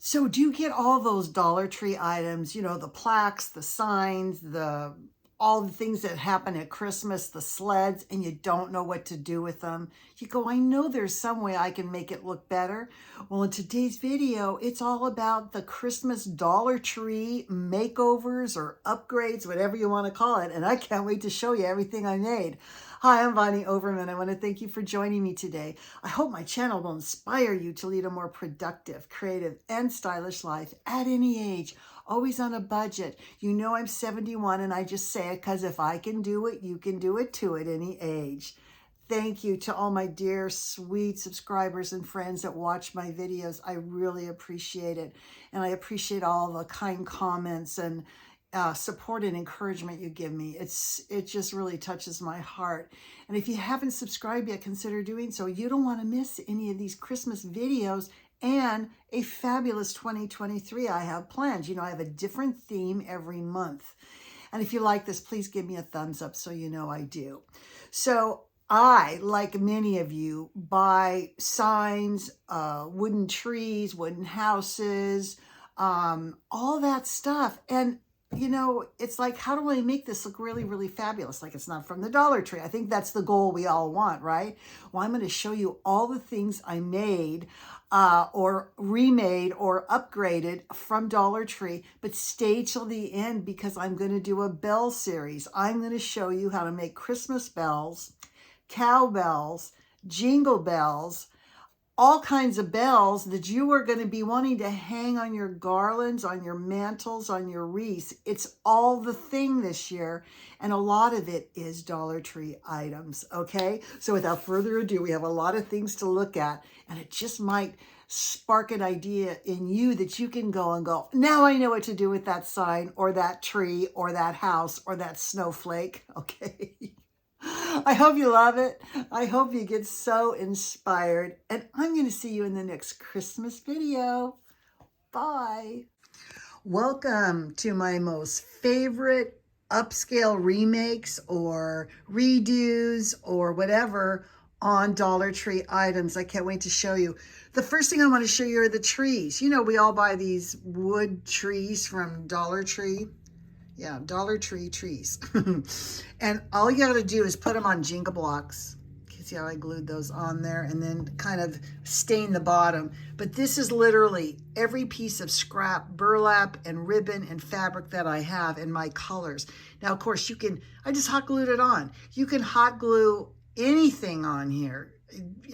So do you get all those Dollar Tree items, you know, the plaques, the signs, all the things that happen at Christmas, the sleds, and you don't know what to do with them? You go, I know there's some way I can make it look better. Well, in today's video, it's all about the Christmas Dollar Tree makeovers or upgrades, whatever you want to call it. And I can't wait to show you everything I made. Hi, I'm Bonnie Overman. I want to thank you for joining me today. I hope my channel will inspire you to lead a more productive, creative, and stylish life at any age, always on a budget. You know I'm 71 and I just say it because if I can do it, you can do it too at any age. Thank you to all my dear, sweet subscribers and friends that watch my videos. I really appreciate it. And I appreciate all the kind comments and support and encouragement you give me. It just really touches my heart. And if you haven't subscribed yet, consider doing so. You don't want to miss any of these Christmas videos and a fabulous 2023 I have planned. You know, I have a different theme every month. And if you like this, please give me a thumbs up so you know I do. So I, like many of you, buy signs, wooden trees, wooden houses, all that stuff. And you know, it's like, how do I make this look really, really fabulous? Like it's not from the Dollar Tree. I think that's the goal we all want, right? Well, I'm going to show you all the things I made or remade or upgraded from Dollar Tree, but stay till the end because I'm going to do a bell series. I'm going to show you how to make Christmas bells, cowbells, jingle bells, all kinds of bells that you are going to be wanting to hang on your garlands, on your mantles, on your wreaths. It's all the thing this year, and a lot of it is Dollar Tree items, okay? So without further ado, we have a lot of things to look at, and it just might spark an idea in you that you can go and go, now I know what to do with that sign or that tree or that house or that snowflake, okay? I hope you love it. I hope you get so inspired. And I'm going to see you in the next Christmas video. Bye. Welcome to my most favorite upscale remakes or redos or whatever on Dollar Tree items. I can't wait to show you. The first thing I want to show you are the trees. You know, we all buy these wood trees from Dollar Tree. Yeah, Dollar Tree trees. And all you got to do is put them on Jenga blocks. See how I glued those on there and then kind of stain the bottom. But this is literally every piece of scrap burlap and ribbon and fabric that I have in my colors. Now, of course, I just hot glued it on. You can hot glue anything on here.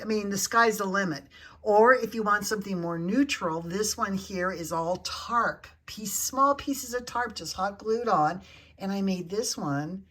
I mean, the sky's the limit. Or if you want something more neutral, this one here is all tarp. Small pieces of tarp just hot glued on. And I made this one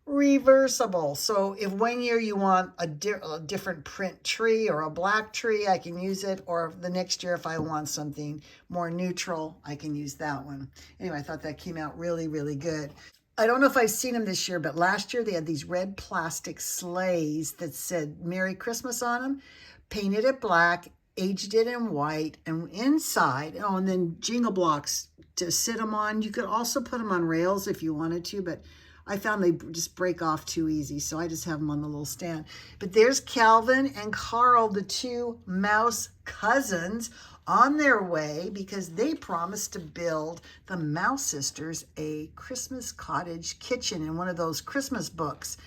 reversible. So if one year you want a different print tree or a black tree, I can use it. Or the next year, if I want something more neutral, I can use that one. Anyway, I thought that came out really, really good. I don't know if I've seen them this year, but last year they had these red plastic sleighs that said Merry Christmas on them, painted it black, aged it in white, and inside, oh, and then jingle blocks to sit them on. You could also put them on rails if you wanted to, but I found they just break off too easy, so I just have them on the little stand. But there's Calvin and Carl, the two mouse cousins, on their way because they promised to build the Mouse Sisters a Christmas cottage kitchen in one of those Christmas books.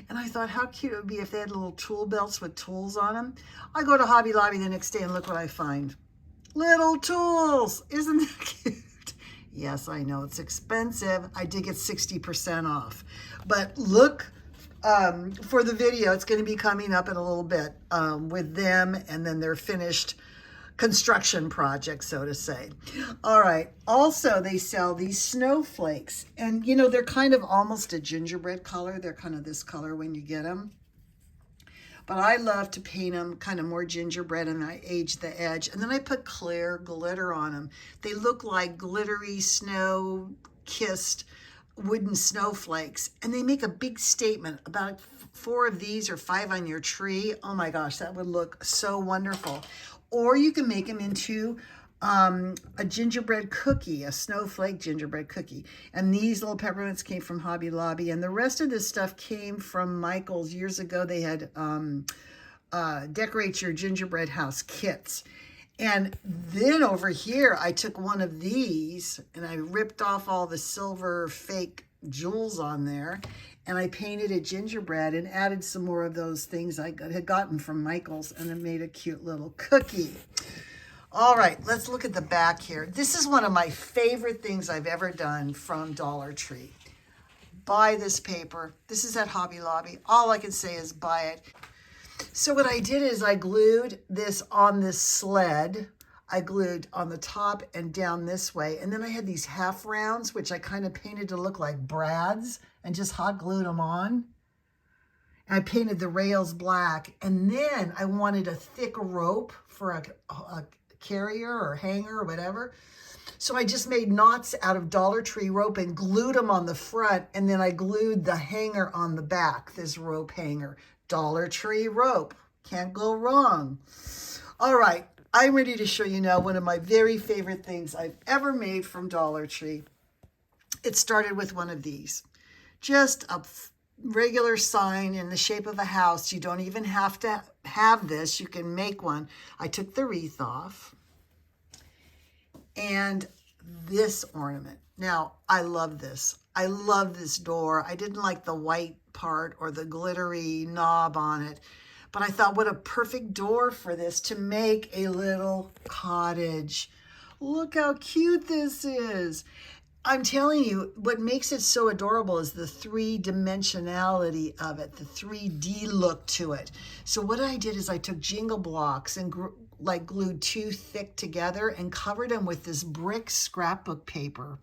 And I thought how cute it would be if they had little tool belts with tools on them. I go to Hobby Lobby the next day and look what I find. Little tools. Isn't that cute? Yes, I know it's expensive. I did get 60% off. But look for the video. It's going to be coming up in a little bit with them and then their finished construction project, so to say. All right. Also, they sell these snowflakes. And, you know, they're kind of almost a gingerbread color. They're kind of this color when you get them. But I love to paint them kind of more gingerbread, and I age the edge. And then I put clear glitter on them. They look like glittery, snow-kissed wooden snowflakes. And they make a big statement. About 4 of these or 5 on your tree. Oh my gosh, that would look so wonderful. Or you can make them into a gingerbread cookie, a snowflake gingerbread cookie. And these little peppermints came from Hobby Lobby. And the rest of this stuff came from Michael's. Years ago, they had Decorate Your Gingerbread House kits. And then over here, I took one of these and I ripped off all the silver fake jewels on there, and I painted it gingerbread and added some more of those things I had gotten from Michael's, and it made a cute little cookie. All right, let's look at the back here. This is one of my favorite things I've ever done from Dollar Tree. Buy this paper. This is at Hobby Lobby. All I can say is buy it. So what I did is I glued this on this sled. I glued on the top and down this way. And then I had these half rounds, which I kind of painted to look like brads and just hot glued them on. And I painted the rails black. And then I wanted a thick rope for a carrier or hanger or whatever. So I just made knots out of Dollar Tree rope and glued them on the front. And then I glued the hanger on the back, this rope hanger. Dollar Tree rope. Can't go wrong. All right, I'm ready to show you now one of my very favorite things I've ever made from Dollar Tree. It started with one of these. Just a regular sign in the shape of a house. You don't even have to have this. You can make one. I took the wreath off. And this ornament. Now, I love this. I love this door. I didn't like the white part or the glittery knob on it, but I thought what a perfect door for this to make a little cottage. Look how cute this is. I'm telling you, what makes it so adorable is the three-dimensionality of it, the 3D look to it. So what I did is I took Jingle Blocks and glued two thick together and covered them with this brick scrapbook paper.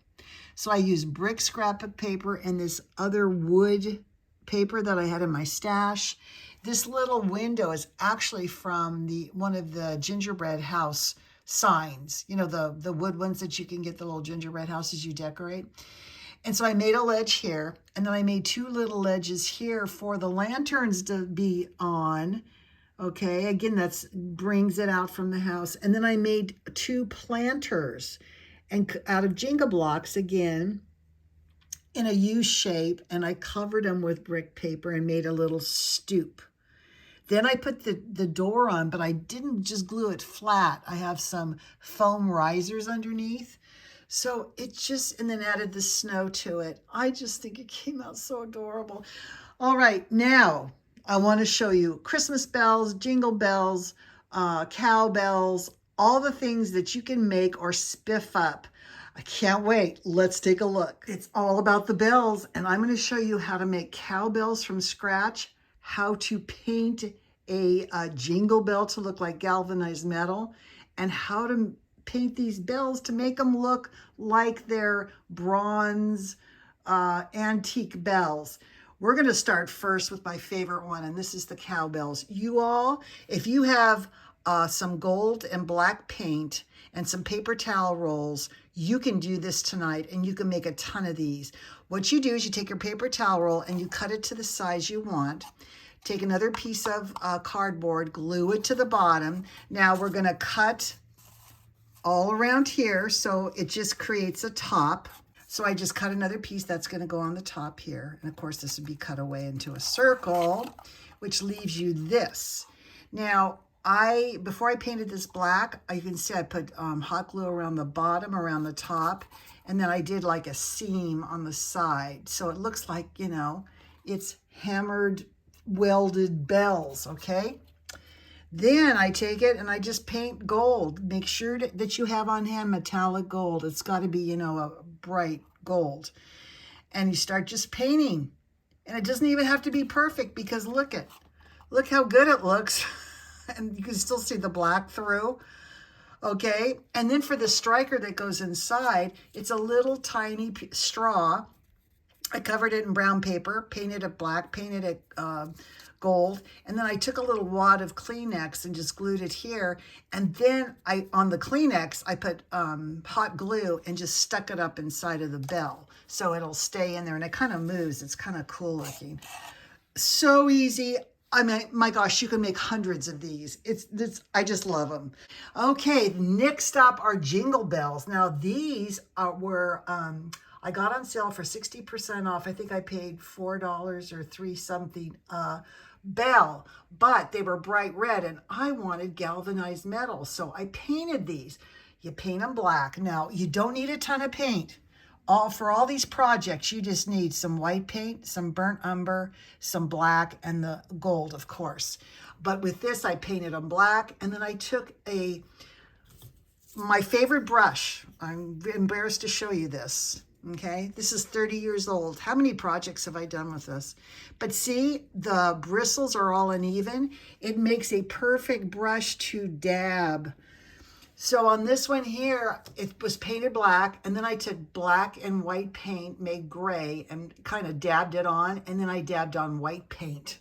So I used brick scrapbook paper and this other wood paper that I had in my stash. This little window is actually from one of the gingerbread house signs, you know, the wood ones that you can get, the little gingerbread houses you decorate. And so I made a ledge here, and then I made two little ledges here for the lanterns to be on. Okay, again, that brings it out from the house. And then I made two planters and out of Jenga blocks again in a U shape, and I covered them with brick paper and made a little stoop. Then I put the door on, but I didn't just glue it flat. I have some foam risers underneath. So it just, and then added the snow to it. I just think it came out so adorable. All right, now I want to show you Christmas bells, jingle bells, cowbells, all the things that you can make or spiff up. I can't wait. Let's take a look. It's all about the bells, and I'm going to show you how to make cowbells from scratch, how to paint a jingle bell to look like galvanized metal, and how to paint these bells to make them look like they're bronze antique bells. We're going to start first with my favorite one, and this is the cowbells. You all, if you have some gold and black paint and some paper towel rolls, you can do this tonight, and you can make a ton of these. What you do is you take your paper towel roll and you cut it to the size you want. Take another piece of cardboard, glue it to the bottom. Now we're going to cut all around here so it just creates a top. So I just cut another piece that's going to go on the top here. And of course, this would be cut away into a circle, which leaves you this. Now, before I painted this black, you can see I put hot glue around the bottom, around the top, and then I did like a seam on the side. So it looks like, you know, it's hammered, welded bells, okay? Then I take it and I just paint gold. Make sure that you have on hand metallic gold. It's got to be, you know, a bright gold. And you start just painting. And it doesn't even have to be perfect because look how good it looks. And you can still see the black through. Okay? And then for the striker that goes inside, it's a little tiny straw. I covered it in brown paper, painted it black, painted it gold, and then I took a little wad of Kleenex and just glued it here. And then on the Kleenex, I put hot glue and just stuck it up inside of the bell. So it'll stay in there, and it kind of moves. It's kind of cool looking. So easy. I mean, my gosh, you can make hundreds of these. I just love them. Okay, next up are jingle bells. Now these were... I got on sale for 60% off. I think I paid $4 or $3 something bell, but they were bright red and I wanted galvanized metal. So I painted these. You paint them black. Now, you don't need a ton of paint. For all these projects, you just need some white paint, some burnt umber, some black, and the gold, of course. But with this, I painted them black, and then I took my favorite brush. I'm embarrassed to show you this, okay? This is 30 years old. How many projects have I done with this? But see, the bristles are all uneven. It makes a perfect brush to dab. So on this one here, it was painted black, and then I took black and white paint, made gray, and kind of dabbed it on, and then I dabbed on white paint.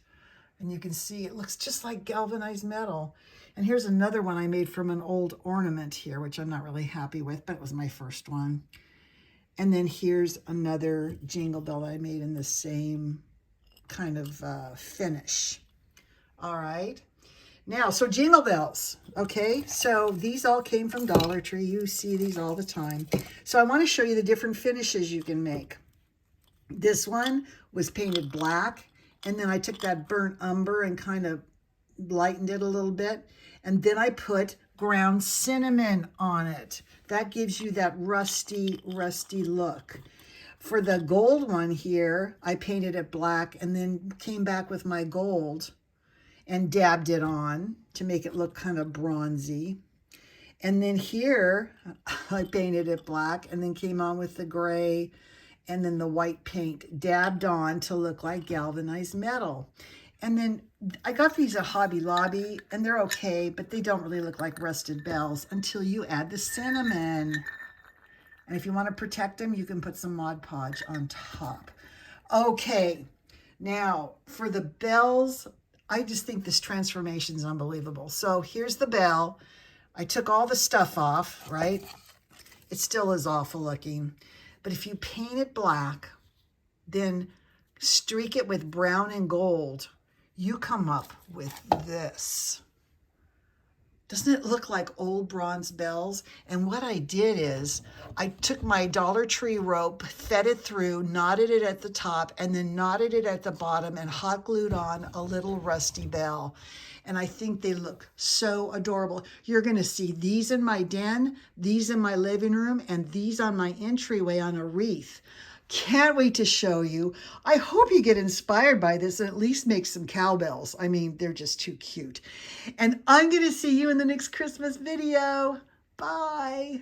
And you can see it looks just like galvanized metal. And here's another one I made from an old ornament here, which I'm not really happy with, but it was my first one. And then here's another jingle bell I made in the same kind of finish. All right. Now, so jingle bells, okay? So these all came from Dollar Tree. You see these all the time. So I want to show you the different finishes you can make. This one was painted black, and then I took that burnt umber and kind of lightened it a little bit. And then I put ground cinnamon on it. That gives you that rusty, rusty look. For the gold one here, I painted it black and then came back with my gold and dabbed it on to make it look kind of bronzy. And then here, I painted it black and then came on with the gray and then the white paint dabbed on to look like galvanized metal. And then I got these at Hobby Lobby, and they're okay, but they don't really look like rusted bells until you add the cinnamon. And if you want to protect them, you can put some Mod Podge on top. Okay, now for the bells, I just think this transformation is unbelievable. So here's the bell. I took all the stuff off, right? It still is awful looking. But if you paint it black, then streak it with brown and gold, you come up with this. Doesn't it look like old bronze bells? And what I did is I took my Dollar Tree rope, fed it through, knotted it at the top, and then knotted it at the bottom and hot glued on a little rusty bell. And I think they look so adorable. You're going to see these in my den, these in my living room, and these on my entryway on a wreath. Can't wait to show you. I hope you get inspired by this and at least make some cowbells. I mean, they're just too cute. And I'm going to see you in the next Christmas video. Bye.